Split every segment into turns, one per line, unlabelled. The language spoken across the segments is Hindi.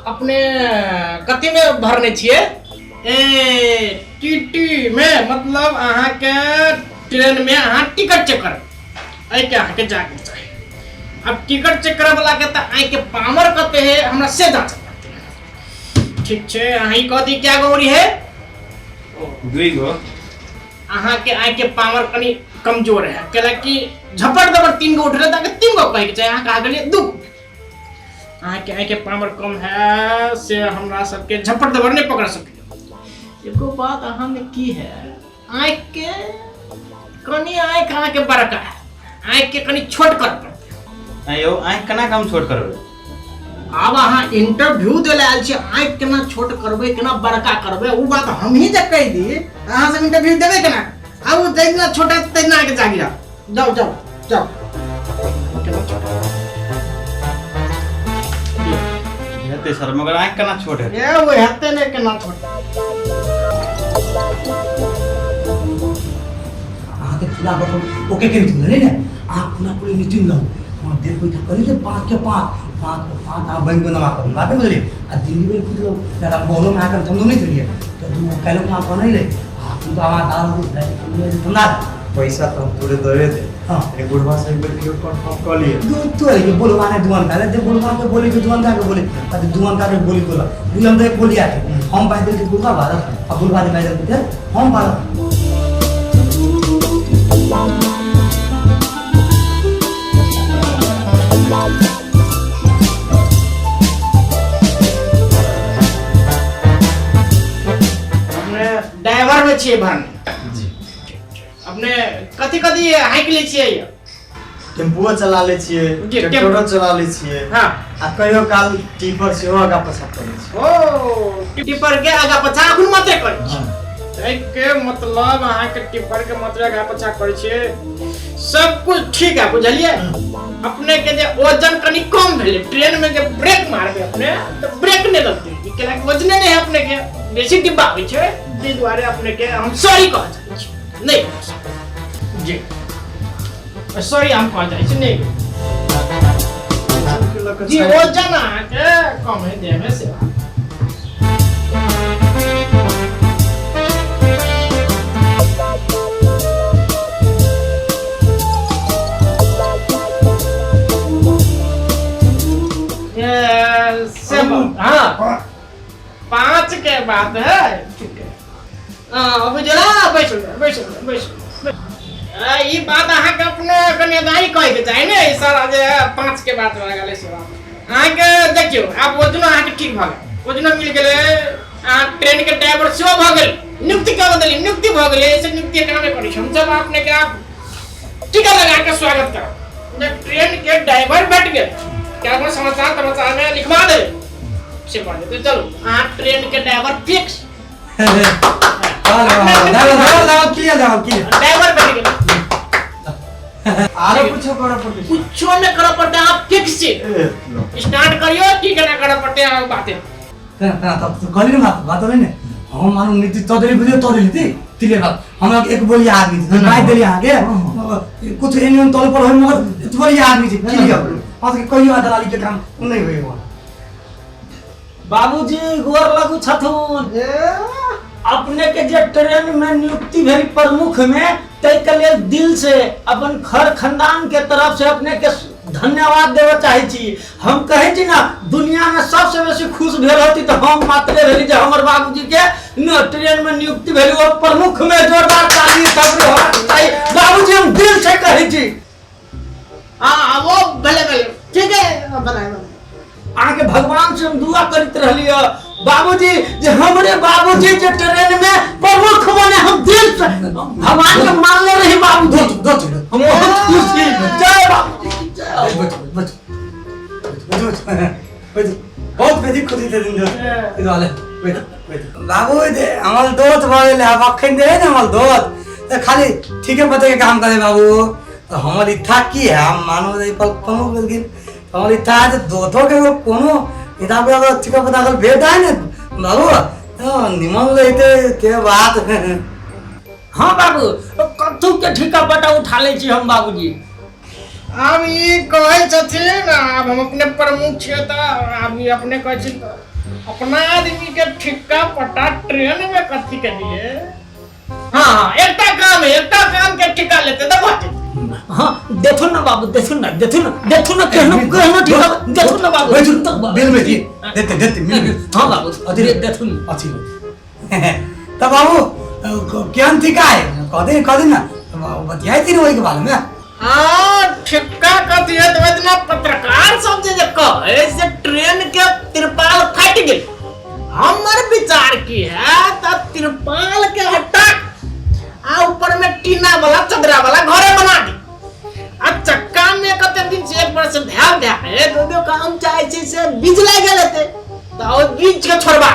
अपने कथी में भरने छिए? टीटी में मतलब अहाँ के ट्रेन में अहाँ टिकट चेक कर के अहाँ के जाके चाहिए। अब टिकट चेक करे वाला के त आई के पामर कते है हमरा से जांच पड़ते। ठीक छे, अहीं कह दी क्या गौरी है?
दुई गो।
अहाँ के आई के पावर कनी कमजोर है, कैला कि झपट दबर 3 गो उठ रहे ताकि 3 गो कहे के चाहे, अहाँ कहा गेलिए 2। अहाँ के आई के पावर कम है से हमरा सबके झपट दबर नहीं पकड़ सके। एको बात अहाँ में की है, आई के कनी आई कहाँ के बड़का है, आई के कनी छोट कर पड़ते।
आयो आई केना काम छोट करबे?
अब अहाँ इंटरव्यू दे आयल छी, आई केना छोट करबे केना बड़का करबे उ बात हम ही जब कह दी। अहाँ सब इंटरव्यू देबे केना? अब जितना छोटा तना के जागी जाओ जाओ जाओ।
हेते सर मगर आई केना छोट है?
ये वो हेते ने केना छोट।
आहा के पूरा बतो ओके के निकल ले ने आ पूरा पूरी मीटिंग लो और देर कोई कर ले 5 के 5 आ बैंक बनवा कर बात है मुझे आ दिल्ली में कुछ लोग ज्यादा बोलो में आकर तुम नहीं चलिए तो तुम कह लो ना को नहीं ले तुम तो आवा दाल हो तुम ना
पैसा तो हम पूरे दे दे।
हां
एक बुढ़वा से एक बार क्यों कंफर्म कर लिए
तो है ये बोलवा ने दुकान का दे बोलवा के बोले कि दुकान का बोले अब दुकान का बोली बोला दुकान तो बोली आके हम पैदल के बोलवा भारत अब बोलवा दे पैदल के हम भारत
ड्राइवर में छिए भरने जी। अपने कथी कथी हाइक ले छिए?
टेम्पुओ चला ले छिए, ट्रैक्टरो चला ले छिए।
हां
आ कहियो काल टिपर से आगा पछा करे छी।
ओ टिपर के आगा पछा अखन मते करे छी। के मतलब अहाँ के टिपर के मतलब आगा पछा करे छी, सब कुछ ठीक है बुझलिए। अपने के जे वजन कनी कम भेले, ट्रेन में के ब्रेक मारबे अपने तो ब्रेक नहीं लगते केला वजन नहीं है अपने के बेसी डिब्बा होय छै जे द्वारे अपने के हम सॉरी कह जाय छी नहीं जी सॉरी हम कह जाय छी नहीं जी वजन अहाँ के कम है देह में से। हाँ 5 के बाद है ठीक है। अब जरा बैठ ये बात अहाँ के अपने कन्यादारी कहे के चाहे ने सर आज 5 के बाद वाला गले से अहाँ के देखियो आप वजन अहाँ के ठीक भ गेल, वजन मिल गेले, ट्रेन के ड्राइवर सेहो भ गेल, नियुक्ति का बदली नियुक्ति भ गेले, ऐसे नियुक्ति काम में करी हम सब आपने के आप टीका लगा के स्वागत करो। जब ट्रेन के ड्राइवर बैठ गए क्या को समाचार में लिखवा दे से पढ़ दे। तो चलो आप ट्रेन के ड्राइवर फिक्स
दाव की
ड्राइवर बैठ गए
आरो कुछ करा पड़ते
कुछ न करा पड़ते आप फिक्स स्टार्ट करियो की करना करा पड़ते हैं बातें
तब तो कहली ना बात हो ने हम मानो नीति तोदरी बुझे तोदरी थी तिले बात हमरा एक बोली आदमी थी माय देली आगे कुछ एनियन तौल पर होय मगर तुम्हारी आदमी थी ठीक है और कोई दलाली के काम नहीं होई वो
बाबूजी गोर लगू छथुन अपने के जे ट्रेन में नियुक्ति भेल प्रमुख में तय के लिए दिल से अपन घर खानदान के तरफ से अपने के धन्यवाद देवे चाहे छी। हम कहे छी ना दुनिया में सबसे बेसी खुश भेल होती तो हम मात्र भेली जे हमर बाबूजी के ट्रेन में नियुक्ति भेल वो प्रमुख में जोरदार ताली सबरे होना चाहिए। बाबूजी हम दिल से कहे छी।
हां वो भले ठीक है बनाए
आगे भगवान से हम दुआ करते रहलिए बाबूजी जे हमरे बाबूजी जे ट्रेन में प्रमुख बने हम दिल से भगवान के मानले रही बाबूजी हम बहुत खुशी जय बाबूजी की जय।
बहुत बेदी खुशी थे दिन इधर वाले बाबू दे हमल दोस्त भाई ले अब अखन दे ना हमल दोस्त तो खाली ठीक है पते के काम करे बाबू तो हमर इच्छा की है हम मानो दे पर कोनो बिल्कुल हमर इच्छा है दोथो के कोनो किताब अगर ठीक पता कर भेट है ना बाबू तो निमन रहते के बात
हाँ बाबू कथू के ठिका पटा उठा ले छी हम बाबूजी।
अब ये कहे छथिन अब हम अपने प्रमुख छियै त अब ये अपने कहै छी अपना आदमी के ठिका पटा ट्रेन में कथी के लिए। हाँ एकटा काम के ठिका लेते तो बात।
हाँ देखो ना बाबू देखो ना कहना ठिका देखो ना बाबू
बिल में देते मिल।
हाँ बाबू देखो
अच्छी तब बाबू क्या ठिका है कदे ना बतियाई थी वही के बारे में।
हाँ ठिका कथी है तो इतना पत्रकार सब जे कहे से ट्रेन के तिरपाल फट गेल। हमर विचार की है त तिरपाल के हटा आ ऊपर में टीना वाला चदरा वाला घरे बना दी। आ चक्का में कते दिन से एक बार से ध्यान दे है दो काम चाहे छी से बीज लगे लेते तो बीज के छोड़बा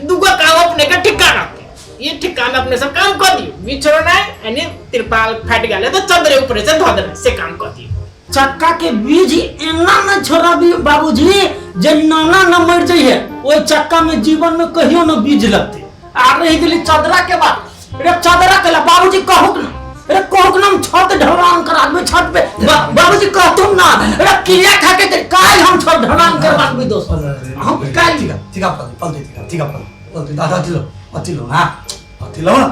दुगो काम अपने के ठिका रखते। ये ठिका में अपने सब काम कर दियो बीज छोड़ना है यानी तिरपाल फट गेले तो चदरे ऊपर से धो देना से काम कर दियो।
चक्का के बीज एना न छोड़ा बाबूजी जे नाना न मर जाइए ओई चक्का में जीवन में कहियो न बीज लगते। आ रही गेली चदरा के बात रे चदरा के बाबूजी कहूक न रे कहूक न हम छत ढलान करा दे छत पे बाबूजी कहतुम ना रे किया खा के काल हम छत ढलान करवा दे दोस्त हम काल
ठीक है पल दादा लो हां लो ना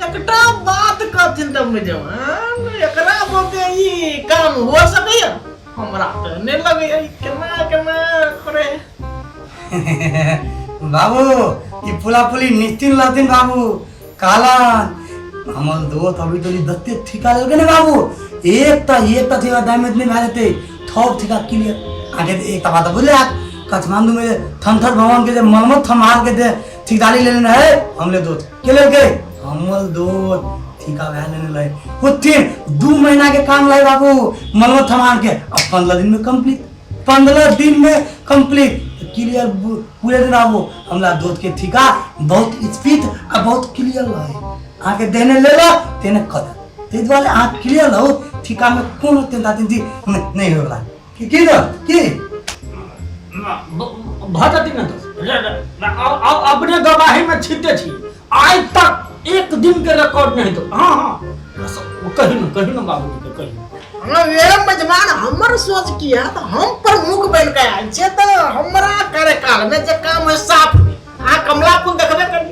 एकटा बात कहथिन त में जवान एकरा बोलते ई काम हो सकैया हमरा त नै लगैया केना करे।
बाबू ये पुली निश्चिन लातिन बाबू काला हमल दोस्त अभी तो दत्ते ठिका लेके ने बाबू एक ता ठिका डैमेज नहीं भाते थोक ठिका क्लियर आगे एक ता बात बोले काठमांडू में थनथर भवन के मरम्मत थमाल के ठिकादारी लेने है हमले दोस्त के ले गए हमल दोस्त ठिका लेने लगे कुछ 2 महीना के काम लाए बाबू मरम्मत थमाल के अब 15 दिन में कंप्लीट क्लियर पूरे दिन आबो हमला दोस्त के ठिका बहुत स्पीड और बहुत क्लियर है आके देने ले लो तेने कदर ते वाले आंख क्लियर हो ठिका में कोनो तेंदा तेंदी नहीं होगा की
भटती न अपने गवाही में छिटे छी आज तक एक दिन के रिकॉर्ड नहीं तो। हाँ कहीं ना बाबू के कहीं
ये मजमान हमर सोच किया तो हम प्रमुख बन के आए छे तो हमरा कार्यकाल में जे काम है साफ आ कमला पुल देखबे कर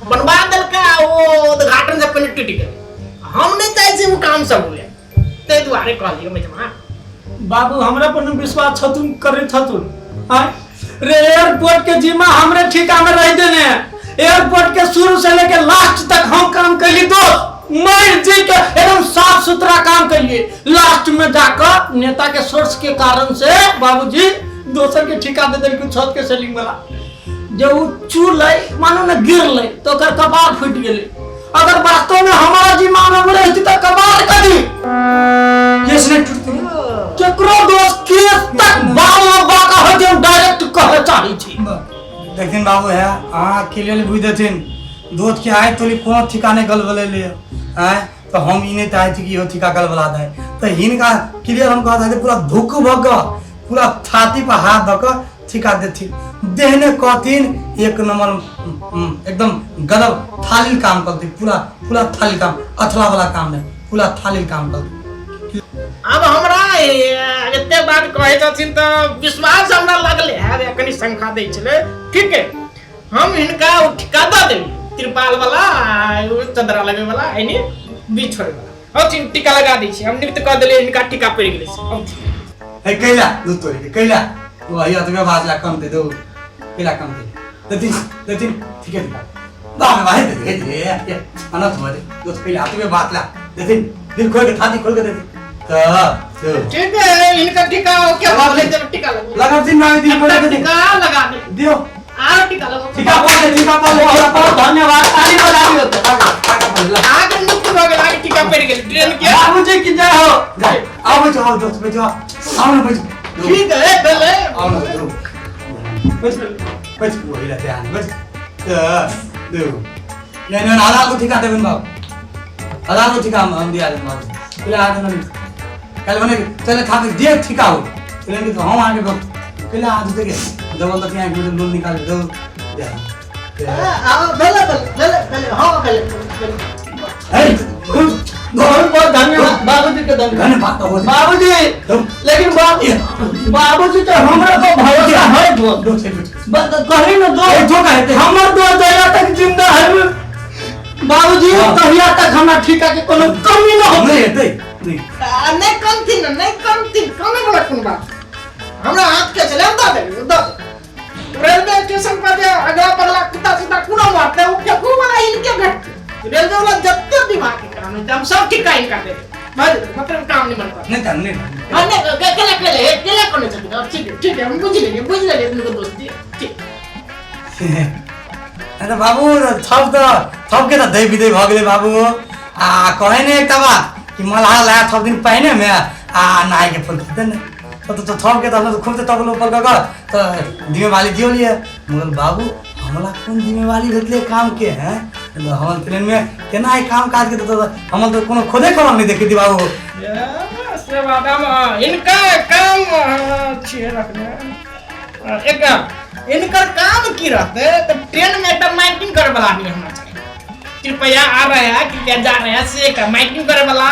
बनवा देल के वो उद्घाटन से पहले टूट गए हम नहीं चाहे से वो काम सब हुए ते द्वारे कहलियो मजमान
बाबू हमरा पर विश्वास छतुन करे छतुन रे एयरपोर्ट के जिम्मा हमरे ठिका में रह देने एयरपोर्ट के शुरू से लेके लास्ट तक हम काम कइली दोस्त मर जी के एकदम साफ सुथरा काम करिए लास्ट में जाकर नेता के सोर्स के कारण से बाबूजी दोसर के ठिका दे देल के छत के सेलिंग वाला जब चूर लै मानो न गिर लै तो कर कपार फूट गेले। अगर वास्तव में हमारा जिम्मा में रहती तो कपार कदी
केस ने टूट
केकरो दोस्त केस तक बाबा का हो जो डायरेक्ट कहे चाही छी
देखिन बाबू है के लिए बुझ देथिन दोस्त के आए तोली कोनो ठिकाने गल बोले ले तो हम इने चाहे थी कि यो ठिका गल बोला दे तो हिनका क्लियर हम कहता है पूरा धुक भग पूरा छाती पर हाथ धक ठिका देथि देहने कहथिन एक नंबर एकदम गलत थाली काम करती पूरा थाली काम अथला वाला काम नहीं पूरा थाली काम करती।
अब हमरा एते बात कहे छथिन तो विश्वास हमरा लगले है कनी संख्या दै छले ठीक है हम इनका ठिका द देली तिरपाल वाला चदरा लगे वाला एनी बीच छोड़े वाला और टीका लगा दै छी हम निमित्त कह देले इनका टीका पड़ गेले
है कैला दूध तोरी कैला वो आइया तुम्हें बात ला कम दे दो कैला कम दे देती ठीक है बाबा भाई दे अनंत तुम्हारे दोस्त कैला तुम्हें बात ला देती दिल खोल के छाती खोल के देती तो
ठीक है इनका टीका क्या बात ले जब टीका
लगा दिन में दिन खोल के
टीका लगा दे
दियो
आ टीका लगा
टीका बोल बहुत धन्यवाद ताली बजा दियो
आगे मुक्त हो गया टीका पड़ गेल ट्रेन के
बाबूजी की जय हो जय आओ जाओ दोस्त बेटो आओ ना बेटो
ठीक है चले
आओ ना बस वही रहते हैं बस दो नहीं आधा को ठिका देबन बाबू आधा को ठिका हम दिया दे बाबू पहले आधा नहीं कल बने चले खा के दे ठिका हो चले तो हम आगे पहले आज देखे डबल तक यहां गुड लोन निकाल दो
आ भले हां भले
बहुत बहुत धन्यवाद बाबूजी के धन्यवाद बाबूजी। लेकिन बाबूजी तो हमरा को भरोसा है कहीं न दो हमर दो जगह तक जिंदा है बाबूजी। कहिया तक हमरा ठीका के कोनो कमी न हो
नहीं कम थी ना, नहीं कम थी, कम बोला कौन बात। हमरा हाथ के चले दो रेलवे स्टेशन पर जे अगला पगला कुत्ता सीधा कुना मारते हैं, वो क्या को वाला इनके घट रेलवे वाला जब तक विभाग के काम है हम सब ठीक टाइम कर देते मतलब काम नहीं बनता
नहीं करने
हमने केला करने चाहिए। ठीक है हम बुझ लेंगे तुमको दोस्ती ठीक।
अरे बाबू थप के तो दे विदे भ गेले बाबू। कहे ने एकटा बात कि मलहा लाया थप दिन पहिने में नाई के फूल खरीदे ने तो थप के तो खूब तब ऊपर का तो दिमे वाली दियो लिए मगर बाबू हमला कौन दिमे वाली भेटले काम के हैं हम ट्रेन में केना है काम काज के तो हम तो कोनो खुदे खबर नहीं देखी थी बाबू।
से बात हम इनका काम अच्छे रखने एक इनका काम की रहते तो ट्रेन में एक माइकिंग करे वाला नहीं होना चाहिए। कृपया आ रहे हैं कि जा रहे हैं से का माइकिंग करे वाला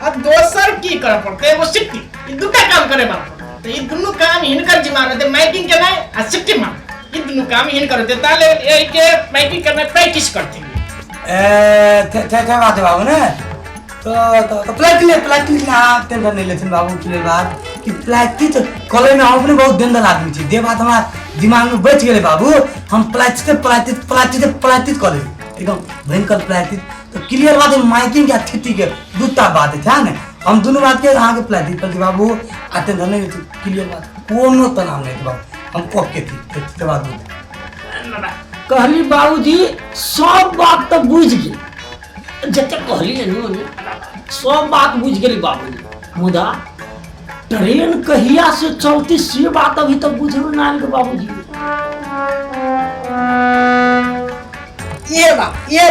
और दोसर की करे पड़ते वो सिट्टी ये दूटा काम करे वाला तो ये दोनों काम इनकर जिम्मा रहते माइकिंग के नहीं और सिट्टी मार ये दोनों काम इनकर रहते ताले ये के माइकिंग करने प्रैक्टिस करते हैं।
थे बात है बाबू ने तो प्लास्टिक ना टेंशन नहीं लेते बाबू के बाद कि प्लास्टिक कॉलेज में अपने बहुत डेंजर आदमी थी दे बात हमारा दिमाग में बैठ गए बाबू। हम प्लास्टिक कॉलेज एकदम भयंकर प्लास्टिक तो क्लियर बात है माइकिंग या थिटी के दूटा बात है ना हम दोनों बात के यहाँ के प्लास्टिक पर बाबू आते नहीं क्लियर बात कोनो तनाव नहीं बाबू हम कब के थी बात
कहली बाबूजी सब बात तो बुझ गई जते कहली नहीं सब बात बुझ गई बाबूजी मुदा ट्रेन कहिया से चलती से बात अभी तक बुझे ना आयल बाबूजी।
ये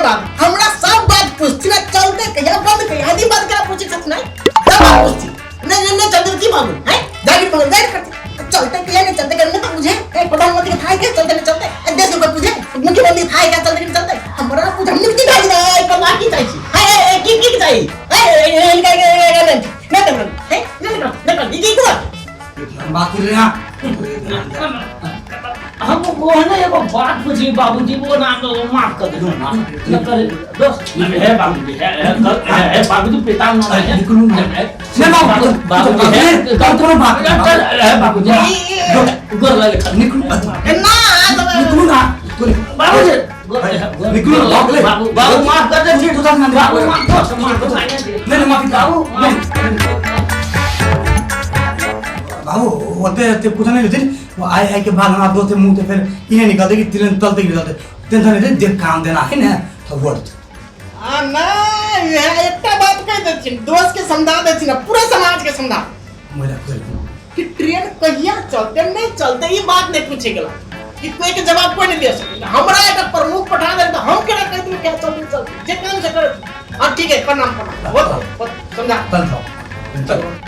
बात हमरा सब बात पूछती ना चलते कहिया बंद कहिया आधी बात करा पूछे सच नहीं सब बात पूछती नहीं चलते की बाबू है गाड़ी पकड़ गाड़ी करते चलते कहिया नहीं चलते करने तो मुझे प्रधानमंत्री थाई के चलते नहीं चलते देश को पूछे मुख्यमंत्री थाई का चलते नहीं चलते हमरा पूछ हमने की गाड़ी ना पर बाकी चाहिए है की चाहिए है नहीं
बात कर रहा
हम वो है ना एगो बात पूछी बाबूजी वो ना तो माफ कर दो न करे दोस्त है बाबूजी है बाबूजी पिता ना है
निकलूं मैं बाबूजी है कौन बात है बाबूजी
गोर लगे
निकलूं ना
बाबूजी
निकलूं
बाबू माफ कर दे बाबू माफ
नहीं माफी बाबू बाबू होते कुछ नहीं होती वो आए के बाद हम दो थे मुंह थे फिर इन्हें निकालते कि तिरन तलते गिरते टेंशन नहीं देख काम देना है ना तो वर्ड
ना ये एकटा बात कह देती दोस्त के समझा देती ना पूरे समाज के समझा
मेरा कोई
कि ट्रेन कहिया चलते नहीं चलते ये बात नहीं पूछे गेला कि कोई के जवाब कोई नहीं दे सकेगा हमरा एक प्रमुख पठा दे तो हम केना कह दूं क्या चलते जे काम से कर हां ठीक है प्रणाम वो समझा
चलो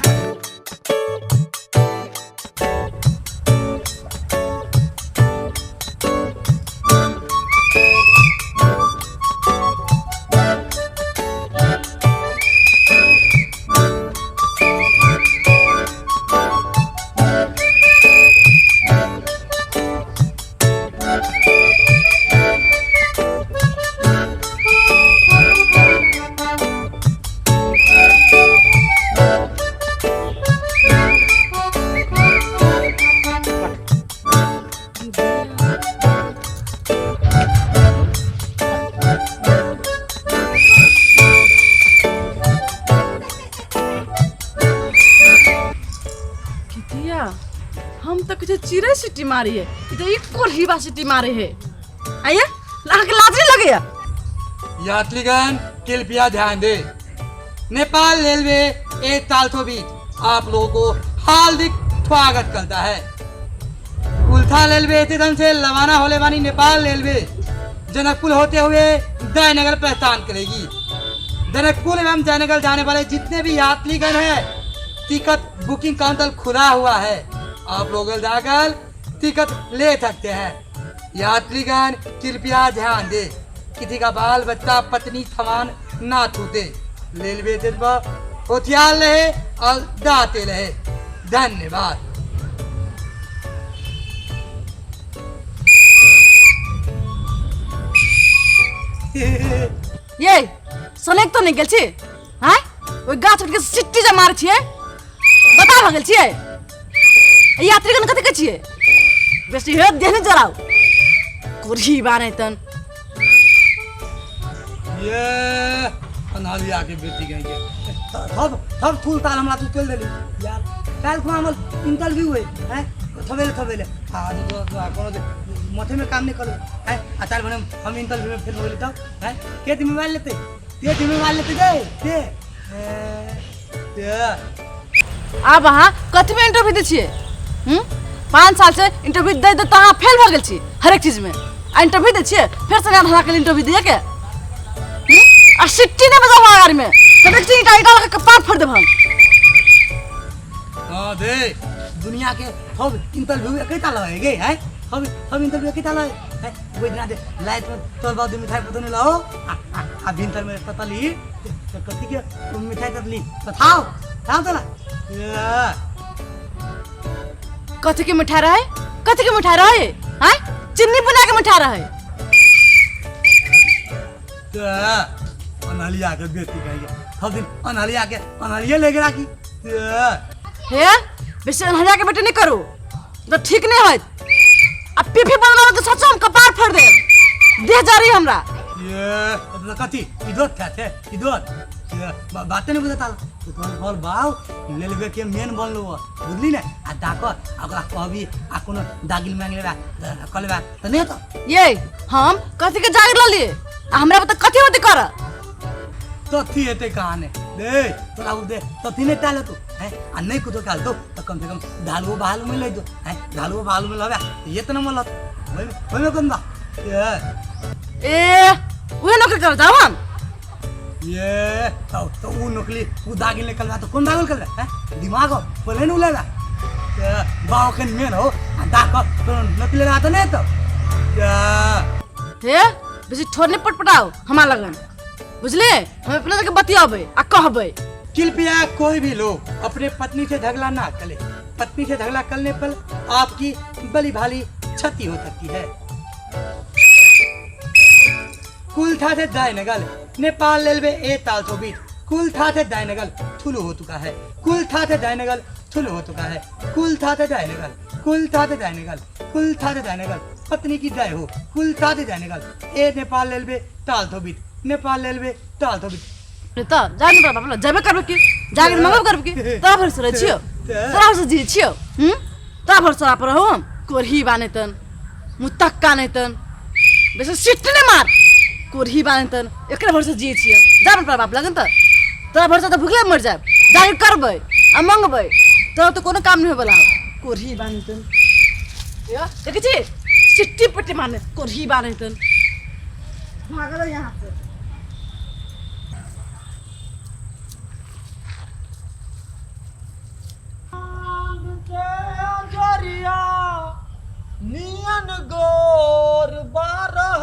हम तो कुछ चिरे सीटी मारी है तो एक कोल्हीबा सीटी मारे है आइए लाज नहीं लगे
यात्रीगण कृपया ध्यान दे नेपाल रेलवे एक ताल के बीच आप लोगों को हार्दिक स्वागत करता है। कुल्था रेलवे स्टेशन से रवाना होने वाली नेपाल रेलवे जनकपुर होते हुए जयनगर प्रस्थान करेगी। जनकपुर एवं जयनगर जाने वाले जितने भी यात्रीगण हैं टिकट बुकिंग काउंटर खुला हुआ है, आप लोग जाकर टिकट ले सकते हैं। यात्रीगण कृपया ध्यान दें किसी का बाल बच्चा पत्नी समान ना छूटे। रेलवे जज्बा होशियार रहे और दाते रहे। धन्यवाद।
ये सनेक तो नहीं गेल छी हैं ओइ गाछ उठ के सिट्टी जे मार छिए बता भ गेल छिए यात्रीगण कथि कहै छिए बेसी हे देहने जराओ कुरही बाने तन
ये अनालिया के बेटी गई के सब फूल ताल हमरा तू चल देली यार काल को हमर इंटरव्यू है हैं थबेले हां कोनो मथे में काम नहीं करो है आचार बने हम इंटरव्यू में फेल हो लेता है के दिन मोबाइल लेते दे
अब अहाँ कथि में इंटरव्यू दै छिए 5 साल से इंटरव्यू दे दे त अहाँ फेल भ गेल छी हर एक चीज में आ इंटरव्यू दै छिए फिर से हमरा के इंटरव्यू दिए के आ सिट्टी ने बजाओ आगार में तब एक चीज टाइटल के कपार फोड़ देब हम
हां दे दुनिया के सब इंटरव्यू एक ताल है गे है हम इंटरव्यू एक ताल है वो दिन दे लाइट में तोर बाद मिठाई पतने लाओ आ भीतर में ततली कथि के मिठाई ततली तो खाओ तो ना
कथि के मिठाई रहे हैं चिन्नी बना के मिठाई रहे
अनालिया के बेटी कहिए सब दिन अनालिया ले गया की
हे बेसी अनहरिया के बेटी नहीं करू तो ठीक नहीं होत अब पीफी बनवा तो सच हम कपार फोड़ दे देह जा रही हमरा
ये कथि इधर क्या थे इधर बातें नहीं बुझता तो बोल बाऊ रेलवे के मेन बनलो बुझली ना आ डाको अगर कहबी आ कोनो दागिल मांग लेबा कलेबा त नहीं तो
ये हम कथि के जागिर ल लिए हमरा बता कथि होते कर
तथी हेते कहाने दे तोरा दे तथी नहीं टाले तू है आ नहीं कुतो काल दो तो कम से कम ढालू बहालू में ले दो है ढालू बहालू में लगा ये तो न मलत ओइ में कोन बा
ए उहे नौकरी कर जाओ हम
ये तो वो नकली वो दागिल निकल रहा तो कौन दागिल कर रहा है दिमाग हो बोले नहीं उलेगा बाव के मेन हो दाग तो नकली रहा तो नहीं तो
हे बेसी ठोरने पटपटाओ हमार लगन बुझले हम अपने जगह बतियाबे आ कहबे
कृपया कोई भी लोग अपने पत्नी से झगड़ा ना करे। पत्नी से झगड़ा करने पर आपकी बड़ी भारी क्षति हो सकती है। कुलथा से जायनगल नेपाल रेलवे ए ताल 120 कुलथा से जायनगल थुलू हो चुका है। कुलथा से जायनगल थुलू हो चुका है। कुलथा से जायनगल पत्नी की जय हो। कुलथा से जायनगल ए नेपाल रेलवे ताल 120 नेपाल रेलवे ताल 120
त जाने पर बाबा जबे करबे की जागिर मंगब करबे की तोरा भर से छियो तोरा से जी छियो तोरा भर से पर हो हम कोरही बाने तन मुतक्का नहीं तन बेसे सिट ने मार कोरही बाने तन एकरे भर से जी छियो जाने पर बाप लगन त तोरा भर से त भूखे मर जाब जागिर करबे आ मंगबे तोरा तो कोनो काम नहीं होला कोरही बाने तन या देख छी सिट्टी पट्टी मारने कोरही बाने तन भागलो यहां से
नियन गोर बारह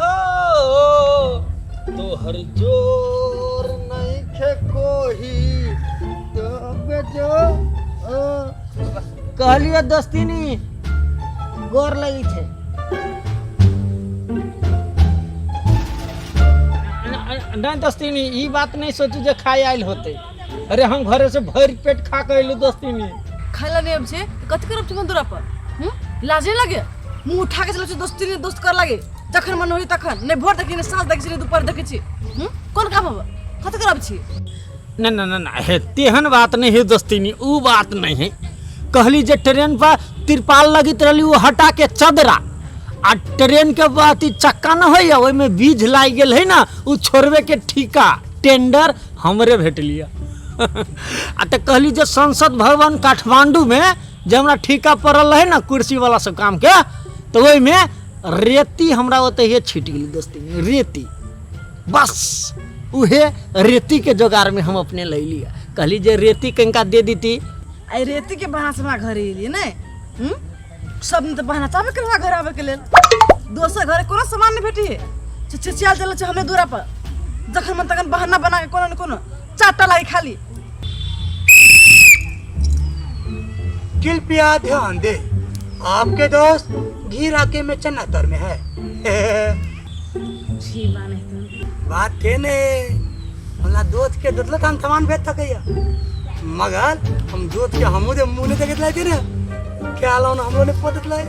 तोहर जोर नहीं खे कोही कहलिए दस्तिनी गोर लगी थे नहीं दस्तिनी ई बात नहीं सोचू जे खाए आयल होते। अरे हम घरे से भर पेट खा के अइलू दस्तिनी
खाइला नहीं अब छे कथि करब छी बंदुरा पर लाजे लगे मुंह उठा के चलो छी दोस्त कर लागे जखन मन होई तखन नहीं भोर देखी नहीं साँझ देखी छी दोपहर देखी छी कोन काम अब कथि करब छी
ना हे तेहन बात नहीं है दोस्तिनी ऊ बात नहीं है। कहली जे ट्रेन पर तिरपाल लगित रहली वो हटा के चदरा आ ट्रेन के बात चक्का न होइया ओइ में बीज लाग गेल है ना ऊ छोड़वे के ठिका टेंडर हमरे भेट लिया आ त कहली जे संसद भवन काठमांडू में जे हमरा ठिका पड़ल है ना कुर्सी वाला सब काम के तो ओइ में रेती हमरा ओते छिट गेली दोस्ती रेती बस उहे रेती के जोगार में हम अपने ले लिया। कहली जे रेती कनका दे दीती
आई रेती के बहाना से घर एलिए नहीं सब ने तो बहाना चाबे करवा घर आवे के लेल दोसर घर कोनो सामान नहीं भेटी है चिचिया देले छ हमें दूरा पर जखन मन तखन बहाना बना के कोनो न कोनो चाटा लाई खाली।
कृपया ध्यान दे, आपके दोस्त घी राके में चन्नातर में है।
छी बाने तन
बात के ने हमरा दोस्त के दतलत हम सामान भेज सकैया, मगर हम दोस्त के हमो दे मुंह ने देखत लाई रे क्या लाउन हमरो ने पदत लाई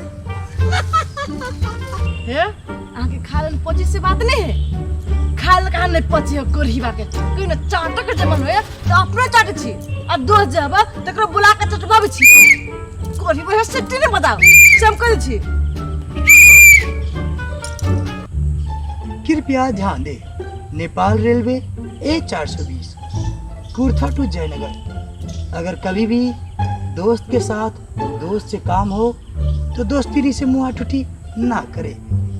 हे आके खालन पची से बात नहीं है। खाल कहां नहीं पची हो कोरहीबा के कोई न चाटा के जमन होय तो अपनो चाटे छी आ दोस्त जब तकरो बुला के चटबा भी छी कोरहीबा है सिटी ने बताओ सब कर छी।
कृपया ध्यान दे, Nepal railway A420 Kurtha to Jaynagar. अगर कभी भी दोस्त के साथ दोस्त से काम हो तो दोस्ती से मुँह टूटी ना करे,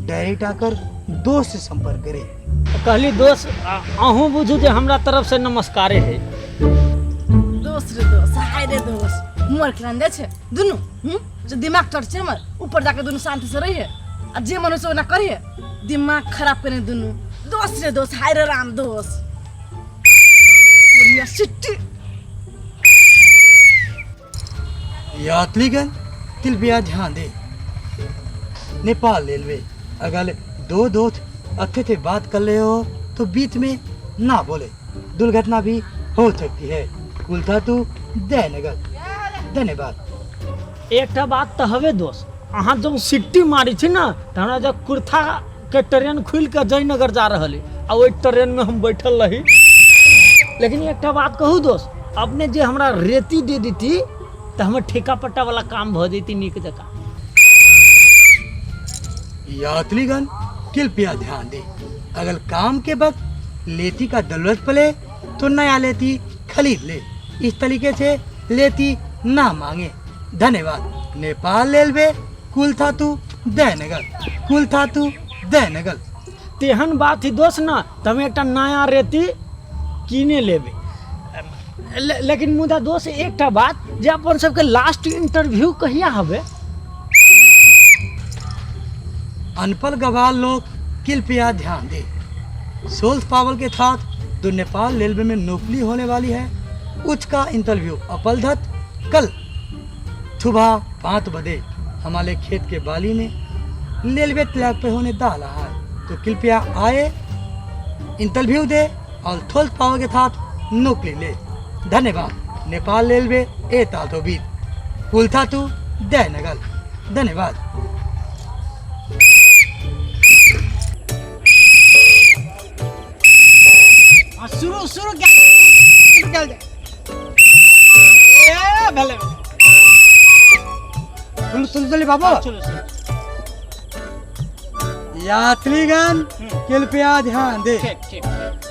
डायरेक्ट आकर दोस्त से संपर्क करे।
कहली दोस्त अहूँ बुझू जे हमरा तरफ से नमस्कारे है।
दोस्त रे दोस्त हाय रे दोस्त मोर खिलान दे छे दुनु जो दिमाग टट छे हमर ऊपर जाके दुनु शांति से रही है आ जे मन से ना करे दिमाग खराब करे दुनु। दोस्त रे दोस्त हाय रे राम दोस्त पूरी सिटी।
यात्रीगण कृपया ध्यान दे, नेपाल रेलवे अगर दो दोस्त अच्छे से बात कर रहे हो तो बीच में ना बोले, दुर्घटना भी हो सकती है। कुलथा तू जयनगर। धन्यवाद।
एकटा बात तो हवे दोस्त, अहाँ जब सिट्टी मारी छी ना तो हमरा जब कुर्था के ट्रेन खुल के जयनगर जा रहा है आ वही ट्रेन में हम बैठल रही। लेकिन एकटा बात कहू दोस्त, अपने जे हमरा रेती दे देती तो हमें ठेका पट्टा वाला काम भ जैती नीक जका।
यात्रीगण कृपया ध्यान दे, अगर काम के वक्त लेती का जरूरत पड़े तो नया लेती खरीद ले, इस तरीके से लेती ना मांगे। धन्यवाद। नेपाल रेलवे कुलथा तू जयनगर, कुलथा तू जयनगर।
तेहन बात ही दोस्त ना तमें एक नया रेती कीने लेबे। लेकिन मुदा दोस्त एकटा बात जे अपन सबके लास्ट इंटरव्यू कहिया हवे?
अनपढ़ गवार लोग कृपया ध्यान दे, सोल्स पावर के साथ जो नेपाल रेलवे में नौकरी होने वाली है उसका इंटरव्यू अपलधत कल सुबह 5 बजे हमारे खेत के बाली में रेलवे ट्रैक पे होने डाला है, तो कृपया आए, इंटरव्यू दे और सोल्स पावर के साथ नौकरी ले। धन्यवाद। Nepal railway A420 Kultha to Jaynagar. धन्यवाद।
शुरू शुरू क्या ए भले
चल बाबू।
चलो चलो
यात्रीगण कृपया ध्यान दे,
ठीक ठीक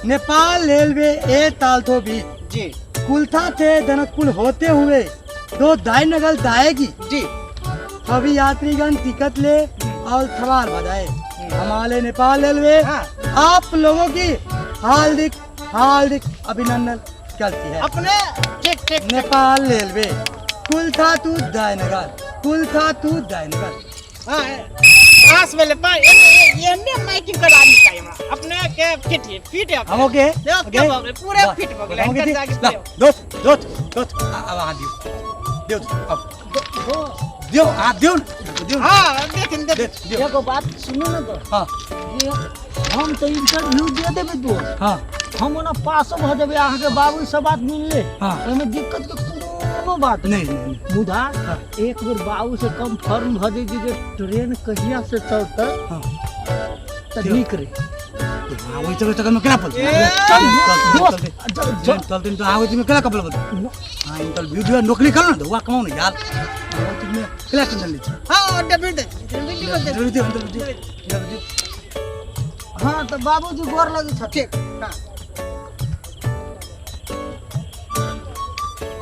नेपाल रेलवे A420
जी
कुलथा से जनकपुर होते हुए तो जयनगर जाएगी
जी।
सभी यात्रीगण टिकट ले और सवार बजाए। हमारे नेपाल रेलवे
हाँ।
आप लोगों की हार्दिक हार्दिक अभिनंदन करती है।
अपने ठीक ठीक
Nepal railway Kultha to Jaynagar, Kultha to Jaynagar.
हाँ पास वाले ये ने माइकिंग करा दी का हमरा अपने के फिट है
हम ओके
क्या बाप रे पूरे फिट हो गए इनका जाके
दोस्त दोस्त दोस्त अब वहां दियो अब दियो आ दियो
हां देख
दियो।
एगो बात सुनो ना तो,
हाँ
ये हम तो इंटरव्यू दे देबे दोस्त,
हाँ
हम ओना पासो भ जेबे, अहाँ के बाबू से बात मिल ले,
हाँ।
ओमे दिक्कत के कोनो बात
नहीं नहीं
मुदा एक बेर बाबू से कंफर्म भ जाई जे ट्रेन कहिया से चलता
हाँ
त नीक रे।
हाँ वही तो मैं क्या बोलते चलते तो हाँ वही में क्या कपड़ा बोलते हाँ इंटरव्यू जो नौकरी करना तो वहाँ कमाओ ना यार में क्या टेंशन लीजिए।
हां डबल
हाँ तो बाबूजी गोर लगी छ
ठीक हां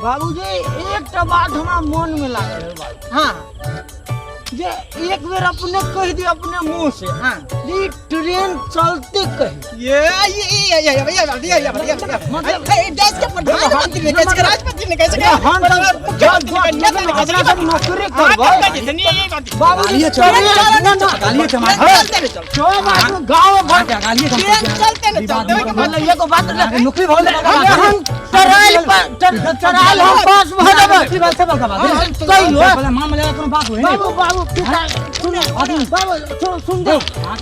बाबूजी एकटा बात हमरा मन में लागल है बात।
हां
जे एक बेर अपने कह दियो अपने मुंह से हां ये ट्रेन चलते कही मतलब
देश के प्रधानमंत्री ने कैसे राष्ट्रपति ने कैसे
हम मुख्यमंत्री सब नौकरी करबो बाबू
गालियाँ
गांव भर
चलते न चलते
मतलब ये को बात
नौकरी बहुत
हम चराइल हम पास भरब कहियो
मामला कोनो बात होई
बाबू बाबू सुन बाबू सुन दो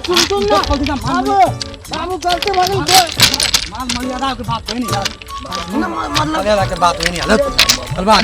सुन ना बाबू बाबू करते भागल
माल मर्यादा के बात होई नहीं यार मतलब मर्यादा के बात होई नहीं हालत बात